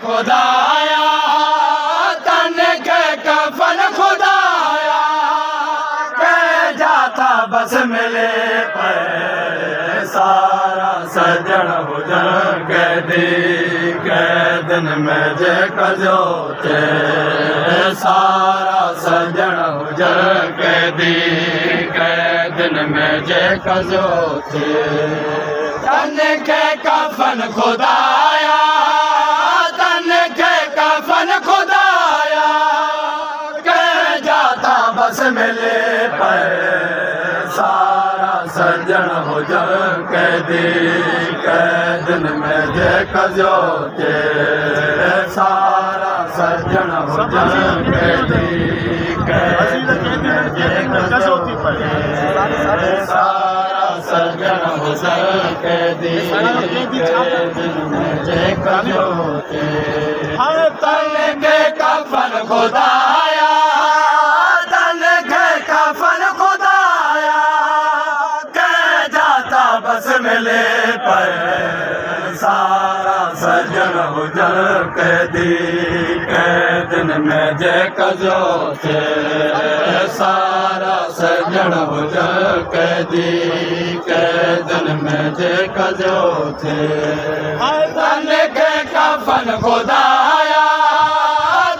खुदाया तन के कफन खुदाया कह जाता बस मिले पर सारा सजन हुजन कैदी कैदन में जे कजोते सारा सजन हुजन कैदी कैदन में जे कजोते तन के कफन खुदाया तन के कफन खुदाया कह जाता बस मिले पर सारा सजन हुजन कैदी कैदन में जे कजोते सारा सजन हुजन कैदी कैदन में जे कजोते सारा सजन हुजन कैदी कैदन में जे कजोते तन के कफन खुदाया तन के कफन खुदाया कह जाता बस मिले पर सारा सजन हुजन कैदी कैदन में जे कजोते सारा सजन हुजन कैदी कैदन में जे कजोते तन के कफन खुदाया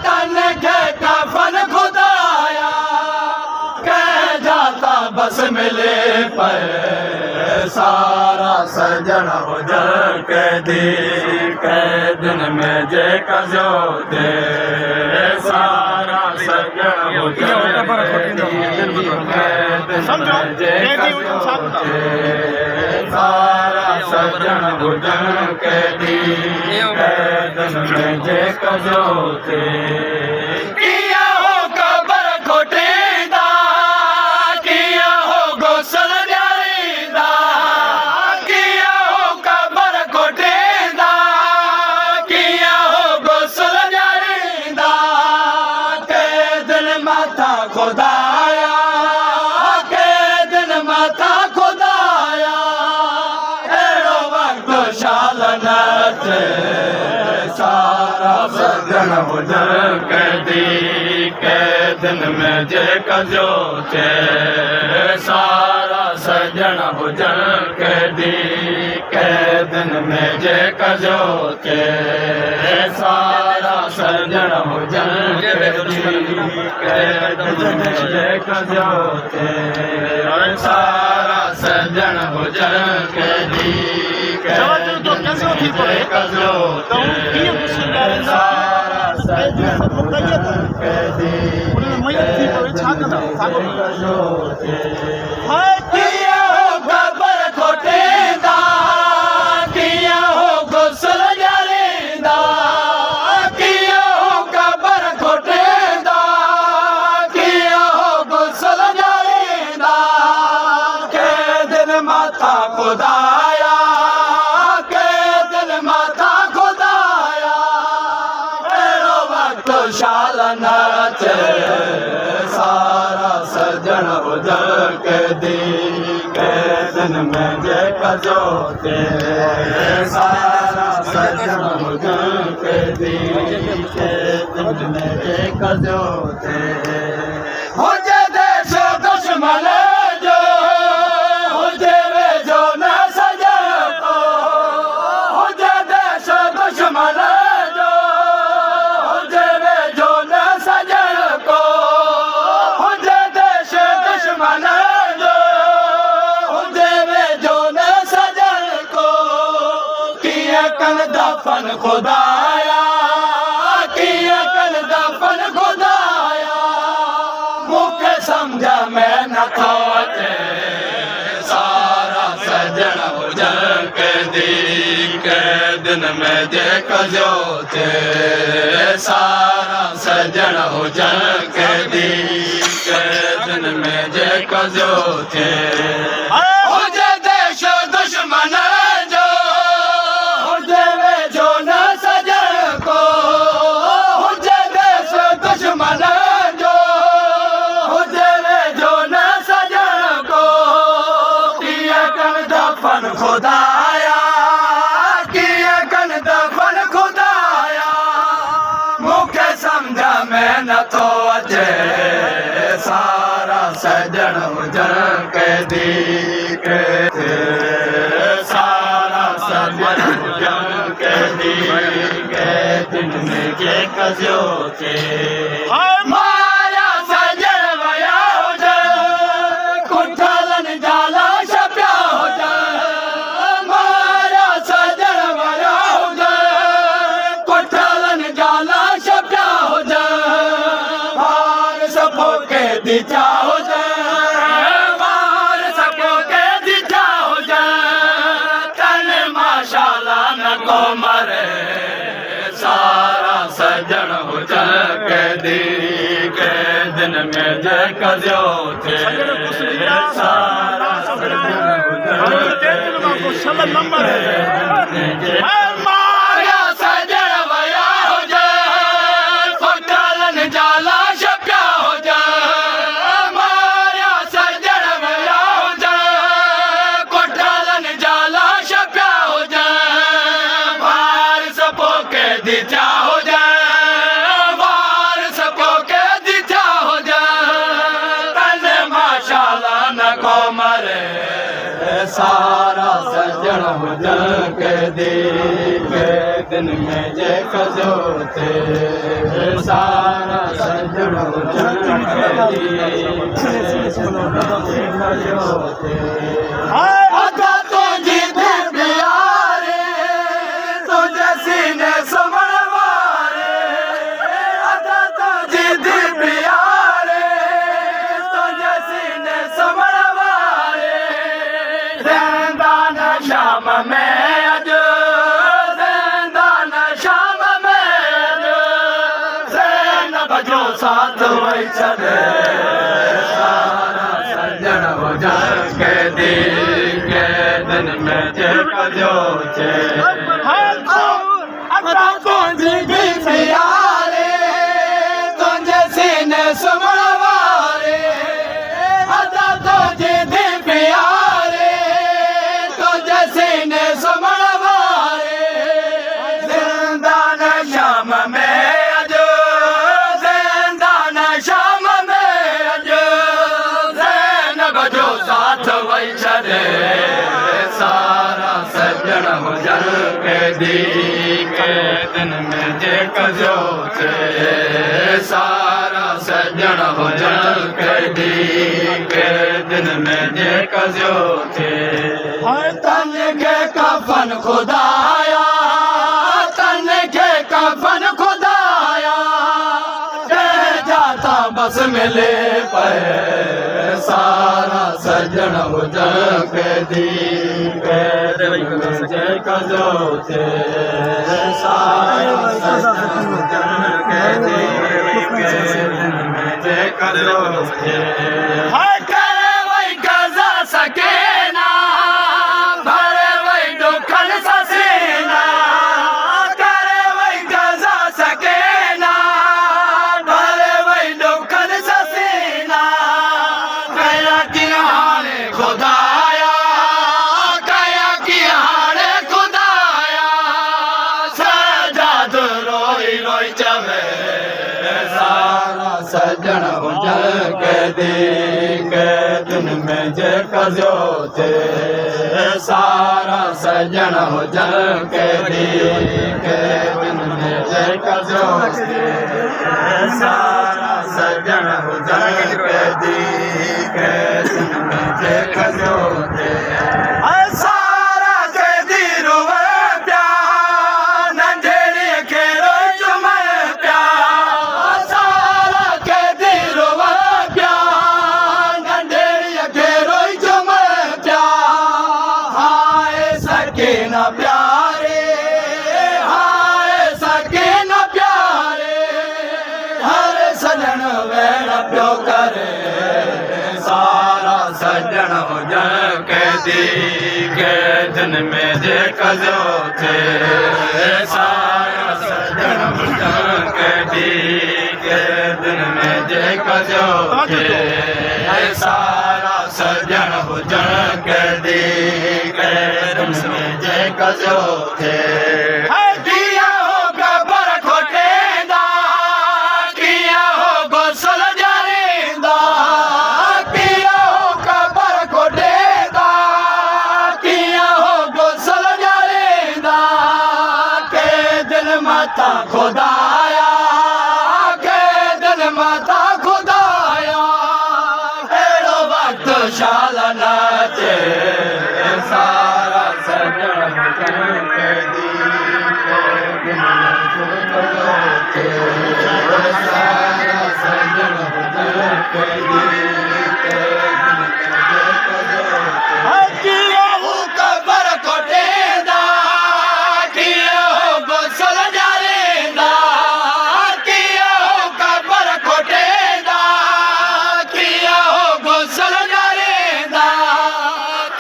तन के कफन खुदाया कह जाता बस मिले पर सारा सजन हुजन कैदी कैदन में जे कजोते सारा सजन हुजन कैदी कैदन में जे कजोते सारा सजन हुजन कैदी कैदन में जे कजोते किया हो कबर खोटेदा किया हो गोसल जारीदा किया हो कबर खोटेदा किया हो गोसल जारीदा के दिन माथा खुदाया के दिन माथा खुदाया एड़ो वक्त शालनत सारा सजन हुजन कैदी कैदन में जे कजोते सारा सजन हुजन कैदी कैदन में जे कजोते सारा सजन हुजन कैदी कैदन में जे कजोते सारा सजन हुजन कैदी कैदन में जे कजोते सारा सजन हुजन कैदी किया हो कबर खोटेदा किया हो गोसल जारीदा किया हो कबर खोटेदा किया हो गोसल जारीदा के दिन माथा खुदाया के दिन माथा खुदाया एड़ो वक्त शालनत सारा सजन हुजन कैदी कैदन में जे कजोते सारा सजन हुजन कैदी कैदन में जे कजोते हुजे देश दुश्मन जो हुजे वे जो न सजन को हुजे देश दुश्मन जो हुजे वे जो न सजन को हुजे देश दुश्मन जो हुजे वे जो न सजन को किया कन दफन खुदाया किया कन दफन खुदाया मुखे समझ में न खोते सारा सजन हुजन कैदी कैदन में जे कजोते सारा सजन हुजन कैदी कैदन में जे कजोते हुजे देश दुश्मन जो हुजे वे जो न सजन को हुजे देश दुश्मन जो हुजे वे जो न सजन को किया कन दफन खुदाया किया कन दफन खुदाया में नथो अचे सारा सजण हुजण कैदी सारा सजण हुजण कैदी कैदिन में जेक जो थे माया सजण वया हुजण कुठलन जाला छपिया हुजण माया सजण वया हुजण कुठलन जाला छपिया हुजण बार सभो कैदी जा हुजण बार सभो कैदी जा हुजण तन माशाला न को मरे सारा सजण हुजण कैदी कैदिन में जेक जो थे सारा सजण हुजण माया सजण वया हुजण कुठलन जाला छपिया हुजण माया सजण वया हुजण कुठलन जाला छपिया हुजण बार सभो कैदी जा हुजण बार सभो कैदी जा हुजण तन माशाला न को मरे सारा सजण हुजण कैदी कैदिन में जेक जो थे सारा सजण हुजण कैदी कैदिन में जेक जो थे अदा तुझी दिल प्यारे तुझे सीने समण वारे अदा तुझी दिल प्यारे तुझे सीने समण वारे ज़िंदान शाम में अज ज़िंदान शाम में अज ज़ैनब जो साथ वही छॾे सारा सजण हुजण कैदी कैदिन में जेक जो थे अदा तुंहिंजी बीवी यारे तुंहिंजे सीने सुम्हण वारे अदा तुंहिंजी बीवी यारे तुंहिंजे सीने सुम्हण वारे ज़िंदान शाम में अज ज़िंदान शाम में अज ज़ैनब जो साथ वही छॾे सारा सजण हुजण कैदी कैदिन में जेक जो थे सारा सजण हुजण कैदी कैदिन में जेक जो थे तन के कफन खुदाया तन के कफन खुदाया दे जाता बस मिले पे सारा सजण हुजण कैदी कैदिन में जेक जो थे सारा सजण हुजण कैदी कैदिन में जेक जो थे करे वही कज़ा सकेना भरे वही दुखन ससीना करे वही कज़ा सकेना भरे वही दुखन ससीना कया की हाणे खुदाया कया की हाणे खुदाया सजाद रोई रोई चवे सारा सजण हुजण कैदी कैदिन में जेक जो थे सारा सजण हुजण कैदी कैदिन में जेक जो थे सारा सजण हुजण कैदी कैदिन में जेक जो थे सारा कैदी रोवे पिया नंढेड़ीअ खे रोई चुमण पिया सारा कैदी रोवे पिया नंढेड़ीअ खे रोई चुमण पिया हाय सके न प्यारे हाय सके न प्यारे हर सजण वेण पियो करे सारा सजण हुजण कैदी कैदिन में जेक जो थे सारा सजण हुजण कैदी कैदिन में जेक जो थे सारा सजण हुजण कैदी कैदिन में जेक जो थे दिया होगा बर खोटेंदा माता खुदाया के दिन माता खुदाया एड़ो वक्त शाल नाचे सारा सजण हुजण के दी के दिन खुदाते सारा सजण हुजण के दी के दिन खुदाते कबर कोटेंदा कियो गोसल जारेंदा कियो कबर कोटेंदा कियो गोसल जारेंदा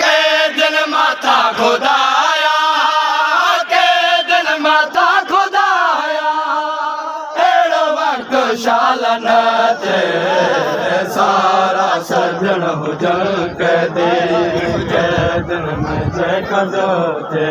के दिन माता खुदाया के दिन माता खुदाया एड़ो वक्त शाल नाचे सारा सजण हुजण के दी के दिन में जे कजोते